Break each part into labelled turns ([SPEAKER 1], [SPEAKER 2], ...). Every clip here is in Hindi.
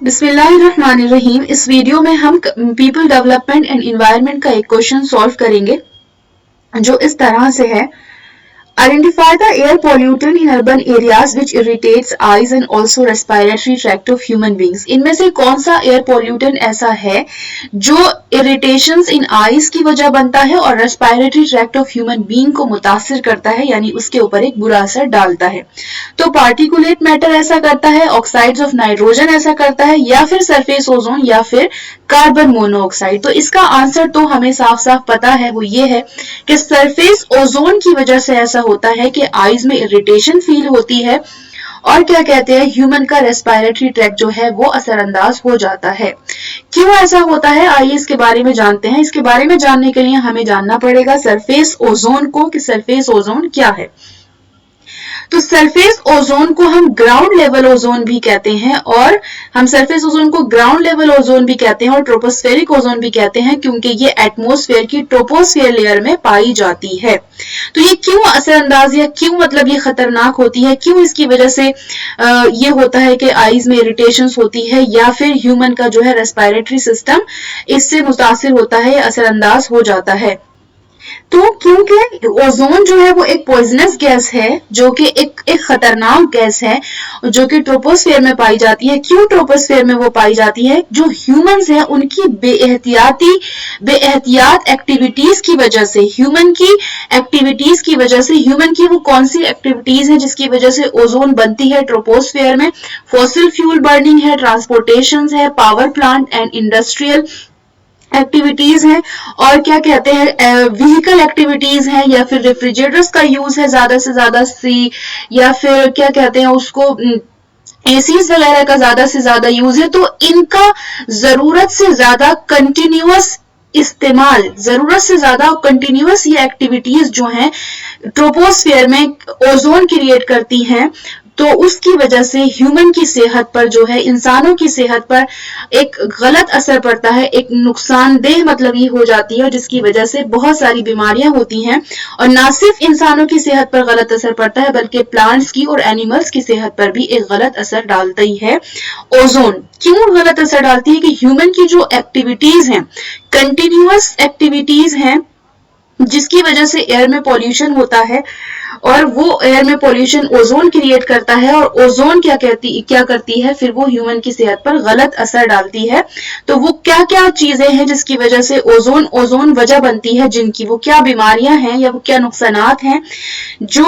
[SPEAKER 1] बिस्मिल्लाहिर्रहमानिर्रहीम। इस वीडियो में हम पीपल डेवलपमेंट एंड एनवायरनमेंट का एक क्वेश्चन सॉल्व करेंगे जो इस तरह से है। Identify the air pollutant in urban areas which irritates eyes and also respiratory tract of human beings. इनमें से कौन सा एयर पोल्यूटेंट ऐसा है जो इरिटेशंस इन आईज की वजह बनता है और respiratory tract of human being को मुतासिर करता है, यानी उसके ऊपर एक बुरा असर डालता है। तो पार्टिकुलेट मैटर ऐसा करता है, ऑक्साइड्स ऑफ नाइट्रोजन ऐसा करता है, या फिर सरफेस ओजोन, या फिर कार्बन मोनोऑक्साइड। तो इसका आंसर तो हमें साफ साफ पता है, वो ये है कि सरफेस ओजोन की वजह से ऐसा होता है कि आईज में इरिटेशन फील होती है और क्या कहते हैं, ह्यूमन का रेस्पिरेटरी ट्रैक्ट जो है वो असरअंदाज हो जाता है। क्यों ऐसा होता है, आइए इसके बारे में जानते हैं। इसके बारे में जानने के लिए हमें जानना पड़ेगा सरफेस ओजोन को, कि सरफेस ओजोन क्या है। तो सरफेस ओजोन को हम ग्राउंड लेवल ओजोन भी कहते हैं, और हम सरफेस ओजोन को ग्राउंड लेवल ओजोन भी कहते हैं और ट्रोपोस्फेरिक ओजोन भी कहते हैं, क्योंकि ये एटमॉस्फेयर की ट्रोपोस्फेयर लेयर में पाई जाती है। तो ये क्यों असरअंदाज या क्यों मतलब ये खतरनाक होती है, क्यों इसकी वजह से ये होता है कि आईज में इरिटेशन होती है या फिर ह्यूमन का जो है रेस्पिरेटरी सिस्टम इससे मुतासिर होता है, असरअंदाज हो जाता है। तो क्योंकि ओजोन जो है वो एक पॉइजनस गैस है, जो कि एक खतरनाक गैस है जो कि ट्रोपोस्फेयर में पाई जाती है। क्यों ट्रोपोस्फेयर में वो पाई जाती है, जो ह्यूमंस हैं उनकी बेएहतियात एक्टिविटीज की वजह से, ह्यूमन की एक्टिविटीज की वजह से, ह्यूमन की वो कौन सी एक्टिविटीज है जिसकी वजह से ओजोन बनती है ट्रोपोस्फेयर में। फॉसिल फ्यूल बर्निंग है, ट्रांसपोर्टेशन है, power plant and industrial activities हैं, और क्या कहते हैं व्हीकल एक्टिविटीज हैं, या फिर रेफ्रिजरेटर्स का यूज है ज्यादा से ज्यादा सी, या फिर क्या कहते हैं उसको एसीज वगैरह का ज्यादा से ज्यादा यूज है। तो इनका जरूरत से ज्यादा कंटिन्यूअस इस्तेमाल, जरूरत से ज्यादा कंटिन्यूअस ये एक्टिविटीज जो हैं ट्रोपोस्फेयर में ओजोन क्रिएट करती हैं, तो उसकी वजह से ह्यूमन की सेहत पर जो है, इंसानों की सेहत पर एक गलत असर पड़ता है, एक नुकसानदेह मतलब ये हो जाती है, जिसकी वजह से बहुत सारी बीमारियां होती हैं। और ना सिर्फ इंसानों की सेहत पर गलत असर पड़ता है, बल्कि प्लांट्स की और एनिमल्स की सेहत पर भी एक गलत असर डालता ही है ओजोन। क्यों गलत असर डालती है, कि ह्यूमन की जो एक्टिविटीज हैं, कंटिन्यूअस एक्टिविटीज हैं, जिसकी वजह से एयर में पॉल्यूशन होता है, और वो एयर में पॉल्यूशन ओजोन क्रिएट करता है, और ओजोन क्या करती है, फिर वो ह्यूमन की सेहत पर गलत असर डालती है। तो वो क्या क्या चीजें हैं जिसकी वजह से ओजोन वजह बनती है, जिनकी वो क्या बीमारियां हैं या वो क्या नुकसानात हैं जो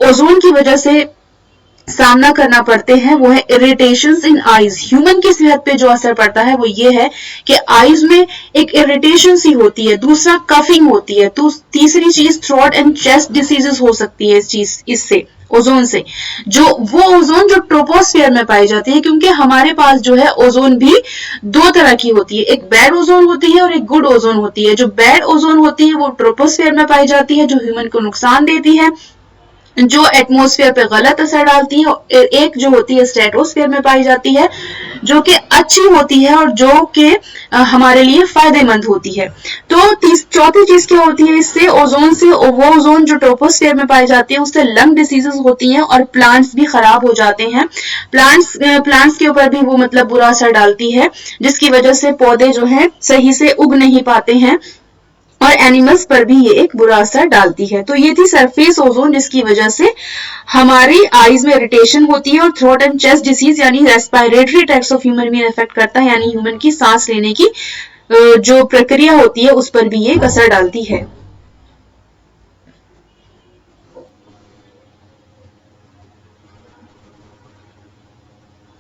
[SPEAKER 1] ओजोन की वजह से सामना करना पड़ते हैं। वो है इरिटेशंस इन आईज। ह्यूमन की सेहत पे जो असर पड़ता है वो ये है कि आईज में एक इरिटेशन सी होती है, दूसरा कफिंग होती है, तो तीसरी चीज थ्रोट एंड चेस्ट डिसीजेस हो सकती है इससे ओजोन से, जो वो ओजोन जो ट्रोपोस्फेयर में पाई जाती है। क्योंकि हमारे पास जो है ओजोन भी दो तरह की होती है, एक बैड ओजोन होती है और एक गुड ओजोन होती है। जो बैड ओजोन होती है वो ट्रोपोस्फेयर में पाई जाती है, जो ह्यूमन को नुकसान देती है, जो एटमॉस्फेयर पे गलत असर डालती है। एक जो होती है स्ट्रेटोस्फेयर में पाई जाती है, जो कि अच्छी होती है और जो कि हमारे लिए फायदेमंद होती है। तो चौथी चीज क्या होती है, इससे ओजोन से, वो ओजोन जो ट्रोपोस्फेयर में पाई जाती है उससे लंग डिसीजेस होती हैं और प्लांट्स भी खराब हो जाते हैं। प्लांट्स के ऊपर भी वो मतलब बुरा असर डालती है, जिसकी वजह से पौधे जो है सही से उग नहीं पाते हैं, और एनिमल्स पर भी ये एक बुरा असर डालती है। तो ये थी सरफेस ओजोन, जिसकी वजह से हमारी आईज में इरिटेशन होती है, और थ्रोट एंड चेस्ट डिसीज यानी रेस्पिरेटरी ट्रैक्ट्स ऑफ ह्यूमन में इफेक्ट करता है, यानी ह्यूमन की सांस लेने की जो प्रक्रिया होती है उस पर भी ये एक असर डालती है।